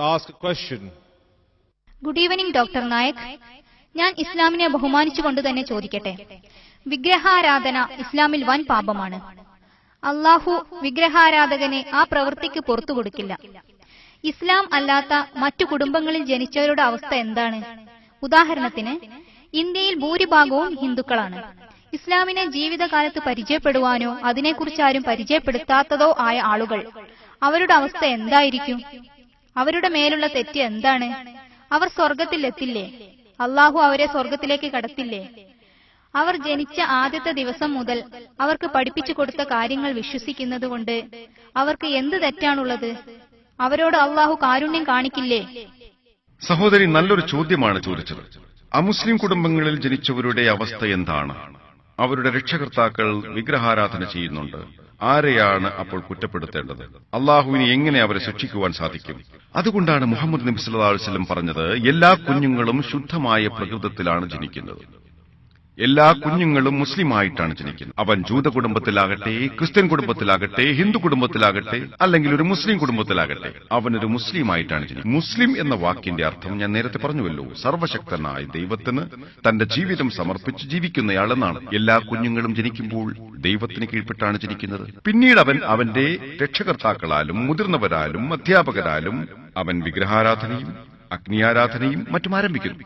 ask a question. Good evening doctor Nayak. ഞാൻ ഇസ്ലാമിനെ ബഹുമാനിച്ചുകൊണ്ട് തന്നെ ചോദിക്കട്ടെ. വിഗ്രഹാരാധന ഇസ്ലാമിൽ വൻ പാപമാണ്. അള്ളാഹു വിഗ്രഹാരാധകനെ ആ പ്രവൃത്തിക്ക് പുറത്തു കൊടുക്കില്ല. ഇസ്ലാം അല്ലാത്ത മറ്റു കുടുംബങ്ങളിൽ ജനിച്ചവരുടെ അവസ്ഥ എന്താണ്? ഉദാഹരണത്തിന്, ഇന്ത്യയിൽ ഭൂരിഭാഗവും ഹിന്ദുക്കളാണ്. ഇസ്ലാമിനെ ജീവിതകാലത്ത് പരിചയപ്പെടുവാനോ അതിനെക്കുറിച്ച് ആരും പരിചയപ്പെടുത്താത്തതോ ആയ ആളുകൾ, അവരുടെ അവസ്ഥ എന്തായിരിക്കും? അവരുടെ മേലുള്ള തെറ്റ് എന്താണ്? അവർ സ്വർഗത്തിൽ എത്തില്ലേ? അള്ളാഹു അവരെ സ്വർഗത്തിലേക്ക് കടത്തില്ലേ? അവർ ജനിച്ച ആദ്യത്തെ ദിവസം മുതൽ അവർക്ക് പഠിപ്പിച്ചു കൊടുത്ത കാര്യങ്ങൾ വിശ്വസിക്കുന്നത് കൊണ്ട് അവർക്ക് എന്ത് തെറ്റാണുള്ളത്? അവരോട് അള്ളാഹു കാരുണ്യം കാണിക്കില്ലേ? സഹോദരി, നല്ലൊരു ചോദ്യമാണ് ചോദിച്ചത്. അമുസ്ലിം കുടുംബങ്ങളിൽ ജനിച്ചവരുടെ അവസ്ഥ എന്താണ്? അവരുടെ രക്ഷകർത്താക്കൾ വിഗ്രഹാരാധന ചെയ്യുന്നുണ്ട്. ആരെയാണ് അപ്പോൾ കുറ്റപ്പെടുത്തേണ്ടത്? അള്ളാഹുവിനെ എങ്ങനെ അവരെ ശിക്ഷിക്കുവാൻ സാധിക്കും? അതുകൊണ്ടാണ് മുഹമ്മദ് നബി സല്ലല്ലാഹു അലൈഹി വസല്ലം പറഞ്ഞത്, എല്ലാ കുഞ്ഞുങ്ങളും ശുദ്ധമായ പ്രകൃതത്തിലാണ് ജനിക്കുന്നത്. എല്ലാ കുഞ്ഞുങ്ങളും മുസ്ലിമായിട്ടാണ് ജനിക്കുന്നത്. അവൻ ജൂത കുടുംബത്തിലാകട്ടെ, ക്രിസ്ത്യൻ കുടുംബത്തിലാകട്ടെ, ഹിന്ദു കുടുംബത്തിലാകട്ടെ, അല്ലെങ്കിൽ ഒരു മുസ്ലിം കുടുംബത്തിലാകട്ടെ, അവനൊരു മുസ്ലിമായിട്ടാണ് ജനിക്കുന്നത്. മുസ്ലിം എന്ന വാക്കിന്റെ അർത്ഥം ഞാൻ നേരത്തെ പറഞ്ഞുവല്ലോ, സർവശക്തനായ ദൈവത്തിന് തന്റെ ജീവിതം സമർപ്പിച്ച് ജീവിക്കുന്നയാളെന്നാണ്. എല്ലാ കുഞ്ഞുങ്ങളും ജനിക്കുമ്പോൾ ദൈവത്തിന് കീഴ്പ്പെട്ടാണ് ജനിക്കുന്നത്. പിന്നീട് അവൻ അവന്റെ രക്ഷകർത്താക്കളാലും മുതിർന്നവരാലും അധ്യാപകരാലും അവൻ വിഗ്രഹാരാധനയും അഗ്നിയാരാധനയും മറ്റും ആരംഭിക്കുന്നു.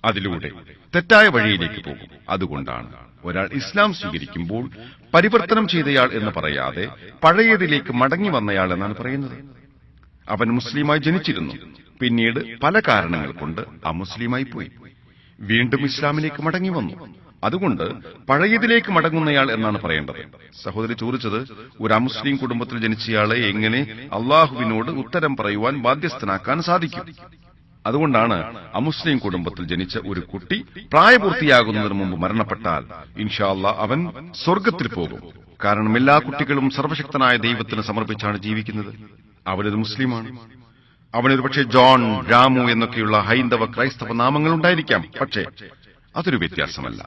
അതിലൂടെ തെറ്റായ വഴിയിലേക്ക് പോകും. അതുകൊണ്ടാണ് ഒരാൾ ഇസ്ലാം സ്വീകരിക്കുമ്പോൾ പരിവർത്തനം ചെയ്തയാൾ എന്ന് പറയാതെ പഴയതിലേക്ക് മടങ്ങി വന്നയാൾ എന്നാണ് പറയുന്നത്. അവൻ മുസ്ലിമായി ജനിച്ചിരുന്നു, പിന്നീട് പല കാരണങ്ങൾ കൊണ്ട് അമുസ്ലിമായി പോയി, വീണ്ടും ഇസ്ലാമിലേക്ക് മടങ്ങി വന്നു. അതുകൊണ്ട് പഴയതിലേക്ക് മടങ്ങുന്നയാൾ എന്നാണ് പറയേണ്ടത്. സഹോദരി ചോദിച്ചത്, ഒരു അമുസ്ലിം കുടുംബത്തിൽ ജനിച്ചയാളെ എങ്ങനെ അള്ളാഹുവിനോട് ഉത്തരം പറയുവാൻ ബാധ്യസ്ഥനാക്കാൻ സാധിക്കും? അതുകൊണ്ടാണ് അമുസ്ലിം കുടുംബത്തിൽ ജനിച്ച ഒരു കുട്ടി പ്രായപൂർത്തിയാകുന്നതിന് മുമ്പ് മരണപ്പെട്ടാൽ ഇൻഷാ അല്ലാഹ് അവൻ സ്വർഗത്തിൽ പോകും. കാരണം എല്ലാ കുട്ടികളും സർവശക്തനായ ദൈവത്തിന് സമർപ്പിച്ചാണ് ജീവിക്കുന്നത്. അവനൊരു മുസ്ലിമാണ്. അവനൊരു പക്ഷേ ജോൺ, രാമു എന്നൊക്കെയുള്ള ഹൈന്ദവ ക്രൈസ്തവ നാമങ്ങൾ ഉണ്ടായിരിക്കാം. പക്ഷേ അതൊരു വ്യത്യാസമല്ല.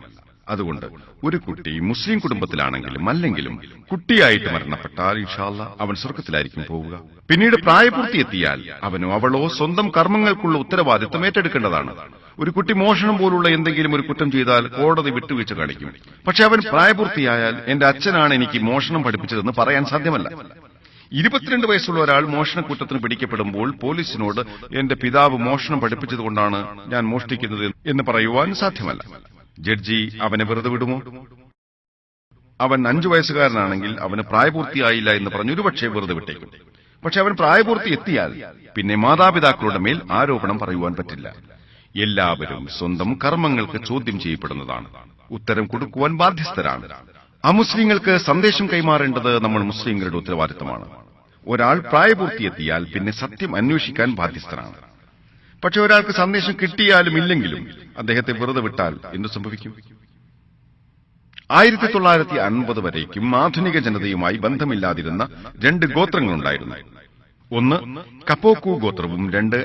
അതുകൊണ്ട് ഒരു കുട്ടി മുസ്ലിം കുടുംബത്തിലാണെങ്കിലും അല്ലെങ്കിലും കുട്ടിയായിട്ട് മരണപ്പെട്ടാൽ ഇൻഷാ അല്ലാഹ് അവൻ സ്വർഗത്തിലായിരിക്കും പോവുക. പിന്നീട് പ്രായപൂർത്തിയെത്തിയാൽ അവനോ അവളോ സ്വന്തം കർമ്മങ്ങൾക്കുള്ള ഉത്തരവാദിത്വം ഏറ്റെടുക്കേണ്ടതാണ്. ഒരു കുട്ടി മോഷണം പോലുള്ള എന്തെങ്കിലും ഒരു കുറ്റം ചെയ്താൽ കോടതി വിട്ടുവീഴ്ച കാണിക്കും. പക്ഷെ അവൻ പ്രായപൂർത്തിയായാൽ എന്റെ അച്ഛനാണ് എനിക്ക് മോഷണം പഠിപ്പിച്ചതെന്ന് പറയാൻ സാധ്യമല്ല. 22 വയസ്സുള്ള ഒരാൾ മോഷണക്കുറ്റത്തിന് പിടിക്കപ്പെടുമ്പോൾ പോലീസിനോട് എന്റെ പിതാവ് മോഷണം പഠിപ്പിച്ചതുകൊണ്ടാണ് ഞാൻ മോഷ്ടിക്കുന്നത് എന്ന് പറയുവാൻ സാധ്യമല്ല. ജഡ്ജി അവനെ വെറുതെ വിടുമോ? അവൻ 5 വയസ്സുകാരനാണെങ്കിൽ അവന് പ്രായപൂർത്തിയായില്ല എന്ന് പറഞ്ഞ് ഒരുപക്ഷെ വെറുതെ വിട്ടേക്കും. പക്ഷെ അവൻ പ്രായപൂർത്തി എത്തിയാൽ പിന്നെ മാതാപിതാക്കളുടെ മേൽ ആരോപണം പറയുവാൻ പറ്റില്ല. എല്ലാവരും സ്വന്തം കർമ്മങ്ങൾക്ക് ചോദ്യം ചെയ്യപ്പെടുന്നതാണ്, ഉത്തരം കൊടുക്കുവാൻ ബാധ്യസ്ഥരാണ്. അമുസ്ലിങ്ങൾക്ക് സന്ദേശം കൈമാറേണ്ടത് നമ്മൾ മുസ്ലിങ്ങളുടെ ഉത്തരവാദിത്തമാണ്. ഒരാൾ പ്രായപൂർത്തിയെത്തിയാൽ പിന്നെ സത്യം അന്വേഷിക്കാൻ ബാധ്യസ്ഥനാണ്. പക്ഷെ ഒരാൾക്ക് സന്ദേശം കിട്ടിയാലും ഇല്ലെങ്കിലും അദ്ദേഹത്തെ വെറുതെ വിട്ടാൽ എന്തു സംഭവിക്കും? 1950 വരേക്കും ആധുനിക ജനതയുമായി ബന്ധമില്ലാതിരുന്ന 2 ഗോത്രങ്ങളുണ്ടായിരുന്നു. ഒന്ന് കപ്പോക്കു ഗോത്രവും 2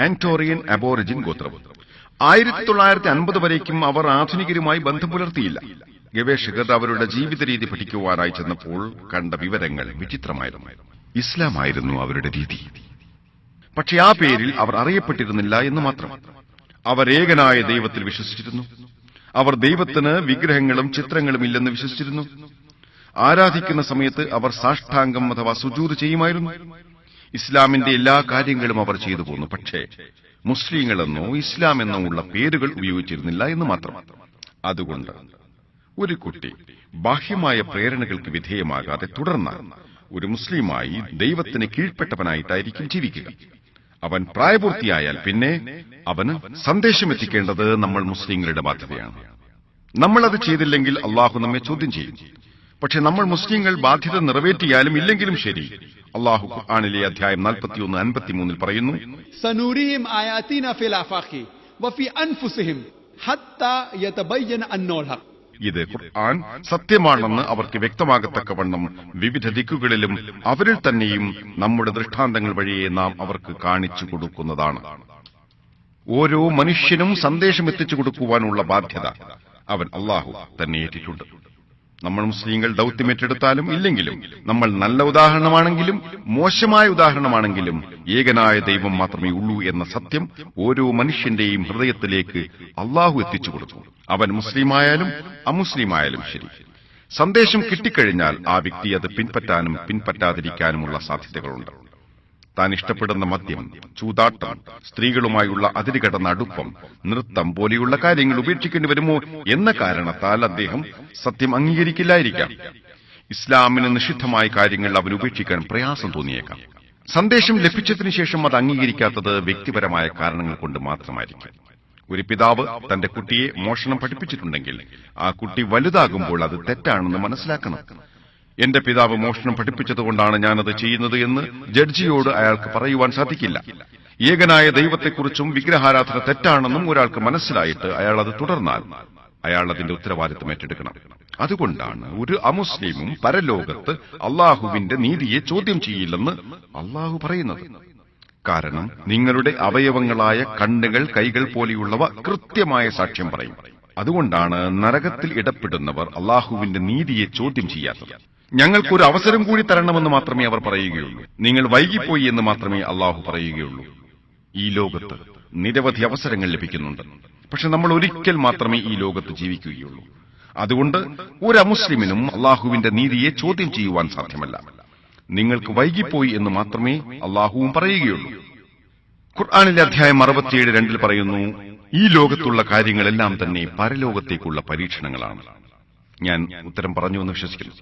ആന്റോറിയൻ അബോറിജിൻ ഗോത്രവും. 1950 വരേക്കും അവർ ആധുനികരുമായി ബന്ധം പുലർത്തിയില്ല. ഗവേഷകർ അവരുടെ ജീവിത രീതി പഠിക്കുവാനായി ചെന്നപ്പോൾ കണ്ട വിവരങ്ങൾ വിചിത്രമായിരുന്നു. ഇസ്ലാമായിരുന്നു അവരുടെ രീതി. പക്ഷെ ആ പേരിൽ അവർ അറിയപ്പെട്ടിരുന്നില്ല എന്ന് മാത്രം. അവർ ഏകനായ ദൈവത്തിൽ വിശ്വസിച്ചിരുന്നു. അവർ ദൈവത്തിന് വിഗ്രഹങ്ങളും ചിത്രങ്ങളും ഇല്ലെന്ന് വിശ്വസിച്ചിരുന്നു. ആരാധിക്കുന്ന സമയത്ത് അവർ സാഷ്ടാംഗം അഥവാ സുജൂദ് ചെയ്യുമായിരുന്നു. ഇസ്ലാമിന്റെ എല്ലാ കാര്യങ്ങളും അവർ ചെയ്തു പോന്നു. പക്ഷേ മുസ്ലിങ്ങളെന്നോ ഇസ്ലാം എന്നോ ഉള്ള പേരുകൾ ഉപയോഗിച്ചിരുന്നില്ല എന്ന് മാത്രം. അതുകൊണ്ട് ഒരു കുട്ടി ബാഹ്യമായ പ്രേരണകൾക്ക് വിധേയമാകാതെ തുടർന്ന ഒരു മുസ്ലിമായി ദൈവത്തിന് കീഴ്പ്പെട്ടവനായിട്ടായിരിക്കും ജീവിക്കുക. അവൻ പ്രായപൂർത്തിയായാൽ പിന്നെ അവന് സന്ദേശം എത്തിക്കേണ്ടത് നമ്മൾ മുസ്ലിങ്ങളുടെ ബാധ്യതയാണ്. നമ്മളത് ചെയ്തില്ലെങ്കിൽ അള്ളാഹു നമ്മെ ചോദ്യം ചെയ്യും. പക്ഷെ നമ്മൾ മുസ്ലിങ്ങൾ ബാധ്യത നിറവേറ്റിയാലും ഇല്ലെങ്കിലും ശരി, അള്ളാഹു ഖുർആനിലെ അധ്യായം 41-53 പറയുന്നു, സനൂരിഹിം ആയാതീന ഫിൽ ആഫാഖി വഫി അൻഫുസിഹിം ഹത്താ യതബയ്യന അന്നൽ ഹഖ്. ഇത് ഖുർആൻ സത്യമാണെന്ന് അവർക്ക് വ്യക്തമാകത്തക്കവണ്ണം വിവിധ ദിക്കുകളിലും അവരിൽ തന്നെയും നമ്മുടെ ദൃഷ്ടാന്തങ്ങൾ വഴിയെ നാം അവർക്ക് കാണിച്ചു കൊടുക്കുന്നതാണ്. ഓരോ മനുഷ്യനും സന്ദേശം എത്തിച്ചു കൊടുക്കുവാനുള്ള ബാധ്യത അവൻ അള്ളാഹു തന്നെ ഏറ്റിട്ടുണ്ട്. നമ്മൾ മുസ്ലിങ്ങൾ ദൌത്യമേറ്റെടുത്താലും ഇല്ലെങ്കിലും, നമ്മൾ നല്ല ഉദാഹരണമാണെങ്കിലും മോശമായ ഉദാഹരണമാണെങ്കിലും ഏകനായ ദൈവം മാത്രമേ ഉള്ളൂ എന്ന സത്യം ഓരോ മനുഷ്യന്റെയും ഹൃദയത്തിലേക്ക് അള്ളാഹു എത്തിച്ചു കൊടുത്തു. അവൻ മുസ്ലിമായാലും അമുസ്ലിമായാലും ശരി. സന്ദേശം കിട്ടിക്കഴിഞ്ഞാൽ ആ വ്യക്തി അത് പിൻപറ്റാനും പിൻപറ്റാതിരിക്കാനുമുള്ള സാധ്യതകളുണ്ട്. താൻ ഇഷ്ടപ്പെടുന്ന മദ്യം, ചൂതാട്ടം, സ്ത്രീകളുമായുള്ള അതിരുകടന്ന അടുപ്പം, നൃത്തം പോലെയുള്ള കാര്യങ്ങൾ ഉപേക്ഷിക്കേണ്ടി വരുമോ എന്ന കാരണത്താൽ അദ്ദേഹം സത്യം അംഗീകരിക്കില്ലായിരിക്കാം. ഇസ്ലാമിന് നിഷിദ്ധമായ കാര്യങ്ങൾ അവൻ ഉപേക്ഷിക്കാൻ പ്രയാസം തോന്നിയേക്കാം. സന്ദേശം ലഭിച്ചതിനു ശേഷം അത് അംഗീകരിക്കാത്തത് വ്യക്തിപരമായ കാരണങ്ങൾ കൊണ്ട് മാത്രമായിരിക്കും. ഒരു പിതാവ് തന്റെ കുട്ടിയെ മോഷണം പഠിപ്പിച്ചിട്ടുണ്ടെങ്കിൽ ആ കുട്ടി വലുതാകുമ്പോൾ അത് തെറ്റാണെന്ന് മനസ്സിലാക്കണം. എന്റെ പിതാവ് മോഷണം പഠിപ്പിച്ചതുകൊണ്ടാണ് ഞാനത് ചെയ്യുന്നത് എന്ന് ജഡ്ജിയോട് അയാൾക്ക് പറയുവാൻ സാധിക്കില്ല. ഏകനായ ദൈവത്തെക്കുറിച്ചും വിഗ്രഹാരാധന തെറ്റാണെന്നും ഒരാൾക്ക് മനസ്സിലായിട്ട് അയാൾ അത് തുടർന്നാൽ അയാൾ അതിന്റെ ഉത്തരവാദിത്തം ഏറ്റെടുക്കണം. അതുകൊണ്ടാണ് ഒരു അമുസ്ലിമും പരലോകത്ത് അള്ളാഹുവിന്റെ നീതിയെ ചോദ്യം ചെയ്യില്ലെന്ന് അള്ളാഹു പറയുന്നത്. കാരണം നിങ്ങളുടെ അവയവങ്ങളായ കണ്ണുകൾ, കൈകൾ പോലെയുള്ളവ കൃത്യമായ സാക്ഷ്യം പറയും. അതുകൊണ്ടാണ് നരകത്തിൽ ഇടപെടുന്നവർ അള്ളാഹുവിന്റെ നീതിയെ ചോദ്യം ചെയ്യാത്തത്. ഞങ്ങൾക്കൊരു അവസരം കൂടി തരണമെന്ന് മാത്രമേ അവർ പറയുകയുള്ളൂ. നിങ്ങൾ വൈകിപ്പോയി എന്ന് മാത്രമേ അള്ളാഹു പറയുകയുള്ളൂ. ഈ ലോകത്ത് നിരവധി അവസരങ്ങൾ ലഭിക്കുന്നുണ്ട്. പക്ഷെ നമ്മൾ ഒരിക്കൽ മാത്രമേ ഈ ലോകത്ത് ജീവിക്കുകയുള്ളൂ. അതുകൊണ്ട് ഒരു അമുസ്ലിമിനും അള്ളാഹുവിന്റെ നീതിയെ ചോദ്യം ചെയ്യുവാൻ സാധ്യമല്ല. നിങ്ങൾക്ക് വൈകിപ്പോയി എന്ന് മാത്രമേ അള്ളാഹുവും പറയുകയുള്ളൂ. ഖുർആനിലെ അധ്യായം 67:2 പറയുന്നു, ഈ ലോകത്തുള്ള കാര്യങ്ങളെല്ലാം തന്നെ പരലോകത്തേക്കുള്ള പരീക്ഷണങ്ങളാണ്. ഞാൻ ഉത്തരം പറഞ്ഞു എന്ന് വിശ്വസിക്കുന്നു.